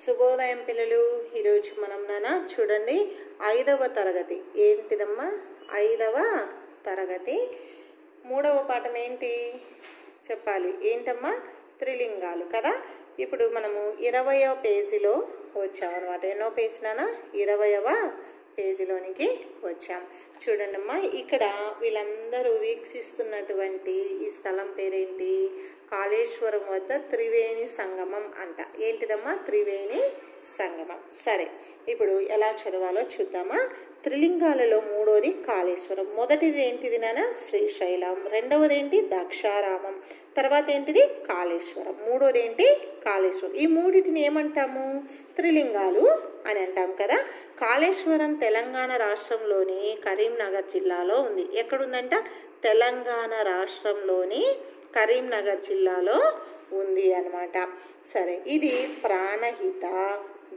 శుభోదయం పిల్లలు. ఈరోజు మనం చూడండి 5వ తరగతి ఏంటిదమ్మా 5వ తరగతి 3వ పాఠం ఏంటి చెప్పాలి. ఏంటమ్మా త్రిలింగాలు కదా. ఇప్పుడు మనము 20వ పేజీలో వచ్చామన్నమాట. ఎన్నో పేజీ 20వ పేజీలోనికి వచ్చాం. చూడండి అమ్మా, ఇక్కడ వీళ్ళందరూ వీక్షిస్తున్నటువంటి ఈ స్థలం పేరేంటి? కాళేశ్వరం వద్ద త్రివేణి సంగమం అంట. ఏంటిదమ్మా త్రివేణి సంగమం. సరే, ఇప్పుడు ఎలా చదవాలో చూద్దామా. త్రిలింగాలలో మూడోది కాళేశ్వరం. మొదటిది ఏంటిది శ్రీశైలం, రెండవది ఏంటి ద్రాక్షారామం, తర్వాత ఏంటిది కాళేశ్వరం, మూడోది ఏంటి కాళేశ్వరం. ఈ మూడిటిని ఏమంటాము? త్రిలింగాలు అని అంటాం కదా. కాళేశ్వరం తెలంగాణ రాష్ట్రంలోని కరీంనగర్ జిల్లాలో ఉంది. ఎక్కడుందంట? తెలంగాణ రాష్ట్రంలోని కరీంనగర్ జిల్లాలో ఉంది అన్నమాట. సరే, ఇది ప్రాణహిత,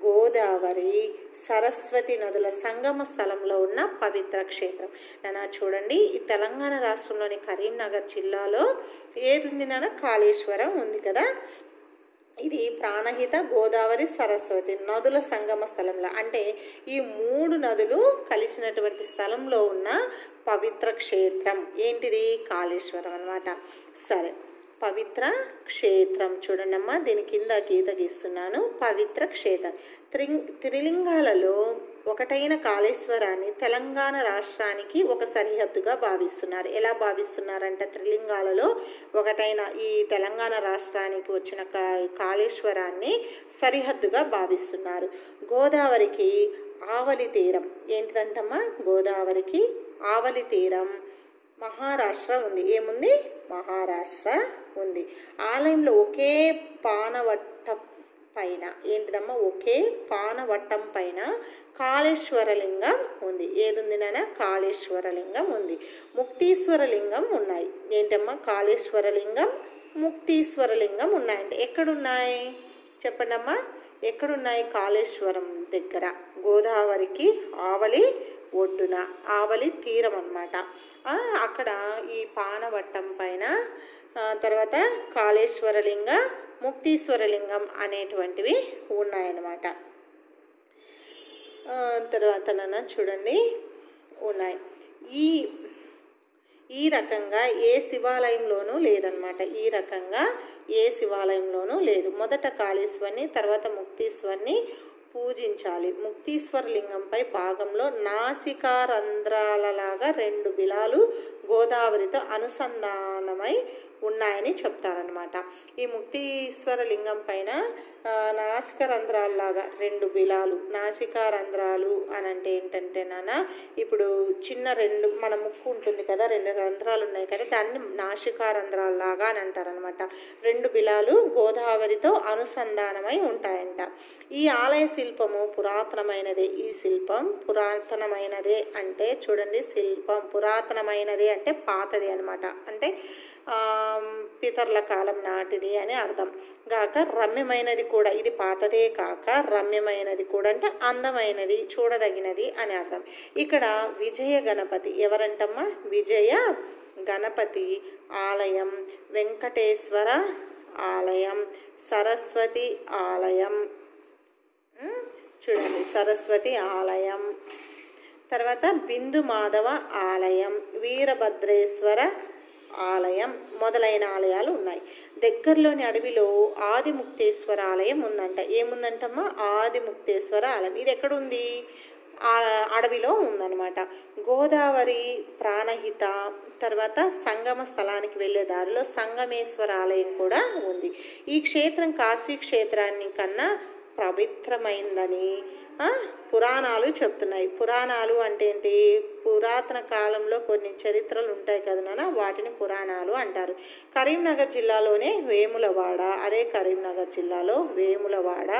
గోదావరి, సరస్వతి నదుల సంగమ స్థలంలో ఉన్న పవిత్ర క్షేత్రం. చూడండి, ఈ తెలంగాణ రాష్ట్రంలోని కరీంనగర్ జిల్లాలో ఏది ఉంది కాళేశ్వరం ఉంది కదా. ఇది ప్రాణహిత, గోదావరి, సరస్వతి నదుల సంగమ స్థలంలో, అంటే ఈ మూడు నదులు కలిసినటువంటి స్థలంలో ఉన్న పవిత్ర క్షేత్రం ఏంటిది? కాళేశ్వరం అన్నమాట. సరే, పవిత్ర క్షేత్రం చూడండి అమ్మా, దీని కింద గీత గీస్తున్నాను. పవిత్ర క్షేత్రం త్రిలింగాలలో ఒకటైన కాళేశ్వరాన్ని తెలంగాణ రాష్ట్రానికి ఒక సరిహద్దుగా భావిస్తున్నారు. ఎలా భావిస్తున్నారంటే, త్రిలింగాలలో ఒకటైన ఈ తెలంగాణ రాష్ట్రానికి వచ్చిన కాళేశ్వరాన్ని సరిహద్దుగా భావిస్తున్నారు. గోదావరికి ఆవలి తీరం ఏంటిదంటమ్మా? గోదావరికి ఆవలి తీరం మహారాష్ట్ర ఉంది. ఏముంది? మహారాష్ట్ర ఉంది. ఆలయంలో ఒకే పానవట్టం పైన ఏంటిదమ్మా? ఒకే పానవట్టం పైన కాళేశ్వరలింగం ఉంది. ఏదుంది కాళేశ్వరలింగం ఉంది. ముక్తీశ్వరలింగం ఉన్నాయి. ఏంటమ్మా? కాళేశ్వరలింగం, ముక్తీశ్వరలింగం ఉన్నాయంటే ఎక్కడున్నాయి చెప్పండి అమ్మా. ఎక్కడున్నాయి? కాళేశ్వరం దగ్గర, గోదావరికి ఆవలి ఒడ్డున, ఆవలి తీరం అన్నమాట. అక్కడ ఈ పానవట్టం పైన తర్వాత కాళేశ్వరలింగ, ముక్తీశ్వరలింగం అనేటువంటివి ఉన్నాయన్నమాట. తర్వాత చూడండి ఉన్నాయి. ఈ రకంగా ఏ శివాలయంలోనూ లేదనమాట. ఈ రకంగా ఏ శివాలయంలోనూ లేదు. మొదట కాళేశ్వరిని, తర్వాత ముక్తీశ్వరిని పూజించాలి. ముక్తీశ్వర లింగంపై భాగంలో నాసికారంధ్రాలలాగా 2 బిలాలు గోదావరితో అనుసంధానమై ఉన్నాయని చెప్తారనమాట. ఈ ముక్తీశ్వర లింగం పైన నాసికారంధ్రాలలాగా 2 బిలాలు. నాసికారంధ్రాలు అని అంటే ఏంటంటే ఇప్పుడు చిన్న 2 మన ముక్కు ఉంటుంది కదా, 2 రంధ్రాలు ఉన్నాయి కదా, దాన్ని నాసికారంధ్రాలలాగా అని అంటారనమాట. 2 బిలాలు గోదావరితో అనుసంధానమై ఉంటాయంట. ఈ ఆలయ శిల్పము పురాతనమైనదే. ఈ శిల్పం పురాతనమైనదే అంటే చూడండి, శిల్పం పురాతనమైనదే అంటే పాతది అనమాట. అంటే పితరుల కాలం నాటిది అని అర్థం. గాక రమ్యమైనది కూడా. ఇది పాతదే కాక రమ్యమైనది కూడా అంటే అందమైనది, చూడదగినది అని అర్థం. ఇక్కడ విజయ గణపతి ఎవరంటమ్మా? విజయ గణపతి ఆలయం, వెంకటేశ్వర ఆలయం, సరస్వతి ఆలయం. చూడండి, సరస్వతి ఆలయం, తర్వాత బిందు మాధవ ఆలయం, వీరభద్రేశ్వర ఆలయం మొదలైన ఆలయాలు ఉన్నాయి. దగ్గరలోని అడవిలో ఆదిముక్తేశ్వర ఆలయం ఉందంట. ఏముందంటమ్మా? ఆదిముక్తేశ్వర ఆలయం. ఇది ఎక్కడుంది? అడవిలో ఉందన్నమాట. గోదావరి ప్రాణహిత తర్వాత సంగమ స్థలానికి వెళ్లే దారిలో సంగమేశ్వర ఆలయం కూడా ఉంది. ఈ క్షేత్రం కాశీ క్షేత్రాన్ని కన్నా పవిత్రమైందని పురాణాలు చెప్తున్నాయి. పురాణాలు అంటే ఏంటి? పురాతన కాలంలో కొన్ని చరిత్రలు ఉంటాయి కదా, వాటిని పురాణాలు అంటారు. కరీంనగర్ జిల్లాలోనే వేములవాడ, అదే కరీంనగర్ జిల్లాలో వేములవాడ,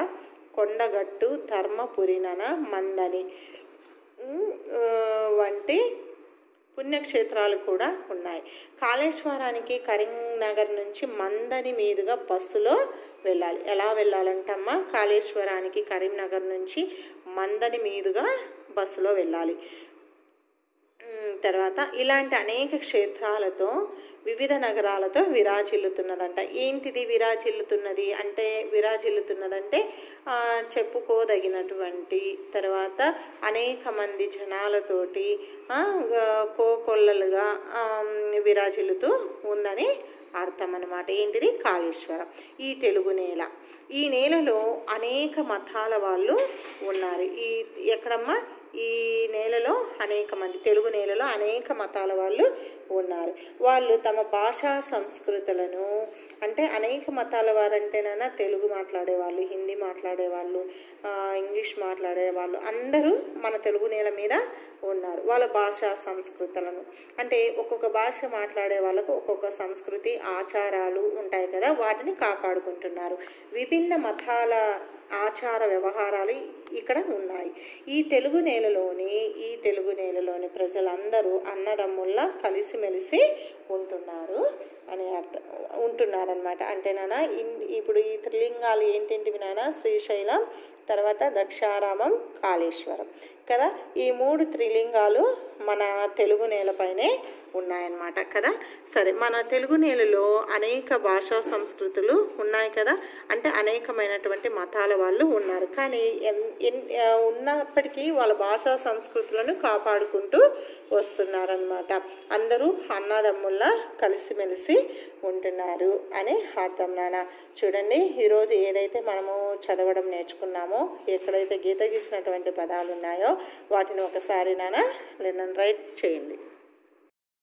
కొండగట్టు, ధర్మపురి, మందని వంటి పుణ్యక్షేత్రాలు కూడా ఉన్నాయి. కాళేశ్వరానికి కరీంనగర్ నుంచి మందని మీదుగా బస్సులో వెళ్ళాలి. ఎలా వెళ్ళాలంటమ్మా? కాళేశ్వరానికి కరీంనగర్ నుంచి మందని మీదుగా బస్సులో వెళ్ళాలి. తర్వాత ఇలాంటి అనేక క్షేత్రాలతో వివిధ నగరాలతో విరాజిల్లుతున్నదంట. ఏంటిది విరాజిల్లుతున్నది అంటే? విరాజిల్లుతున్నదంటే చెప్పుకోదగినటువంటి, తర్వాత అనేక మంది జనాలతోటి కోకొల్లలుగా విరాజిల్లుతూ ఉందని అర్థం అన్నమాట. ఏంటిది? కాళేశ్వరం. ఈ తెలుగు నేల, ఈ నేలలో అనేక మతాల వాళ్ళు ఉన్నారు. ఎక్కడమ్మా? ఈ నేలలో అనేక మంది, తెలుగు నేలలో అనేక మతాల వాళ్ళు ఉన్నారు. వాళ్ళు తమ భాషా సంస్కృతులను, అంటే అనేక మతాల వారంటేనైనా తెలుగు మాట్లాడేవాళ్ళు, హిందీ మాట్లాడేవాళ్ళు, ఇంగ్లీష్ మాట్లాడేవాళ్ళు అందరూ మన తెలుగు నేల మీద ఉన్నారు. వాళ్ళ భాషా సంస్కృతులను, అంటే ఒక్కొక్క భాష మాట్లాడే వాళ్ళకు ఒక్కొక్క సంస్కృతి ఆచారాలు ఉంటాయి కదా, వాటిని కాపాడుకుంటున్నారు. విభిన్న మతాల ఆచార వ్యవహారాలు ఇక్కడ ఉన్నాయి. ఈ తెలుగు నేలలోని ప్రజలందరూ అన్నదమ్ముల్లా కలిసిమెలిసి ఉంటున్నారు అని అర్థం, ఉంటున్నారనమాట. అంటే నాన్న ఇప్పుడు ఈ త్రిలింగాలు ఏంటేంటివి నాన్న? శ్రీశైలం, తర్వాత దక్షారామం, కాళేశ్వరం కదా. ఈ 3 త్రిలింగాలు మన తెలుగు నేలపైనే ఉన్నాయన్నమాట కదా. సరే, మన తెలుగు నేలలో అనేక భాషా సంస్కృతులు ఉన్నాయి కదా, అంటే అనేకమైనటువంటి మతాల వాళ్ళు ఉన్నారు. కానీ ఉన్నప్పటికీ వాళ్ళ భాషా సంస్కృతులను కాపాడుకుంటూ వస్తున్నారనమాట. అందరూ అన్నదమ్ముల్లా కలిసిమెలిసి ఉంటున్నారు అని అర్థం నాన్న. చూడండి, ఈరోజు ఏదైతే మనము చదవడం నేర్చుకున్నామో, ఎక్కడైతే గీత గీసినటువంటి పదాలు ఉన్నాయో వాటిని ఒకసారి నాన్న రైట్ చేయండి.